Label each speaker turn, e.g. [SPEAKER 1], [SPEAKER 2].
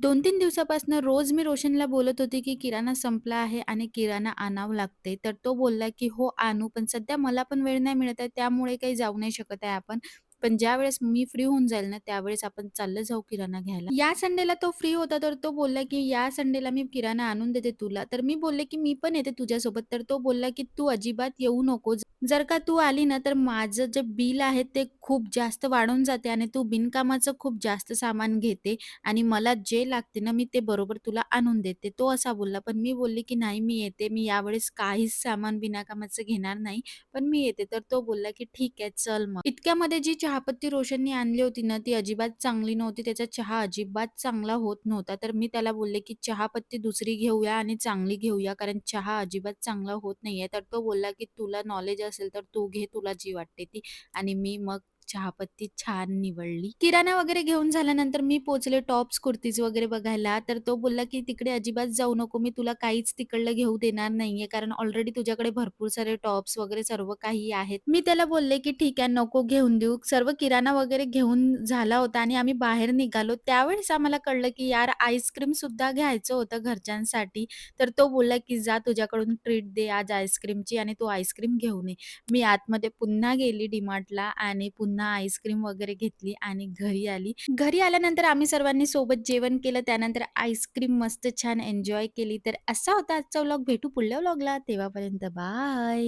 [SPEAKER 1] 2-3 दिवसापासून रोज मी रोशनला बोलत होते, की किराणा संपला आहे आणि किराणा आणावं लागते. तर तो बोलला, की "हो, आणू. पण सध्या मला पण वेळ नाही मिळत आहे, त्यामुळे काही जाऊ नाही शकत आहे आपण. पण ज्यावेळेस मी फ्री होऊन जाईल ना, त्यावेळेस आपण चाललं जाऊ किराणा घ्यायला." या संडेला तो फ्री होता, तर तो बोलला, की "या संडेला मी किराणा आणून देते तुला." तर मी बोलले, की "मी पण येते तुझ्यासोबत." तर तो बोलला, की "तू अजिबात येऊ नको. जर का तू आली ना, तर माझं जे बिल आहे ते खूप जास्त वाढून जाते आणि तू बिनकामाचं खूप जास्त सामान घेते आणि मला जे लागते ना, मी ते बरोबर तुला आणून देते." तो असा बोलला. पण मी बोलली, की "नाही, मी येते. मी यावेळेस काहीच सामान बिनकामाचं घेणार नाही, पण मी येते." तर तो बोलला, की "ठीक आहे, चल मग." इतक्यामध्ये जी चहापत्ती रोशननी आणली होती ना, ती अजिबात चांगली नव्हती. त्याचा चहा अजिबात चांगला होत नव्हता. तर मी त्याला बोलले, की "चहापत्ती दुसरी घेऊया आणि चांगली घेऊया, कारण चहा अजिबात चांगला होत नाहीये." तर तो बोलला, की "तुला नॉलेज असेल तर तू घे, तुला जी वाटते ती." आणि मी मग चहापत्ती छान निवडली. किराणा वगैरे घेऊन झाल्यानंतर मी पोहोचले टॉप्स, कुर्तीज वगैरे बघायला. तर तो बोलला, की "तिकडे अजिबात जाऊ नको. मी तुला काहीच तिकडलं घेऊ देणार नाहीये, कारण ऑलरेडी तुझ्याकडे भरपूर सारे टॉप्स वगैरे सर्व काही आहेत." मी त्याला बोलले, की "ठीक आहे, नको घेऊन देऊ." सर्व किराणा वगैरे घेऊन झाला होता आणि आम्ही बाहेर निघालो. त्यावेळेस आम्हाला कळलं, की यार आईस्क्रीमसुद्धा घ्यायचं होतं घरच्यांसाठी. तर तो बोलला, की "जा तुझ्याकडून ट्रीट दे आज आईस्क्रीमची आणि तू आईस्क्रीम घेऊन ये." मी आतमध्ये पुन्हा गेली डी-मार्टला आणि पुन्हा आईस्क्रीम वगैरे घेतली आणि घरी आली. घरी आल्यानंतर आम्ही सर्वांनी सोबत जेवण केलं. त्यानंतर आईस्क्रीम मस्त छान एन्जॉय केली. तर असा होता आजचा व्लॉग. भेटू पुढल्या व्लॉगला. तेव्हापर्यंत बाय.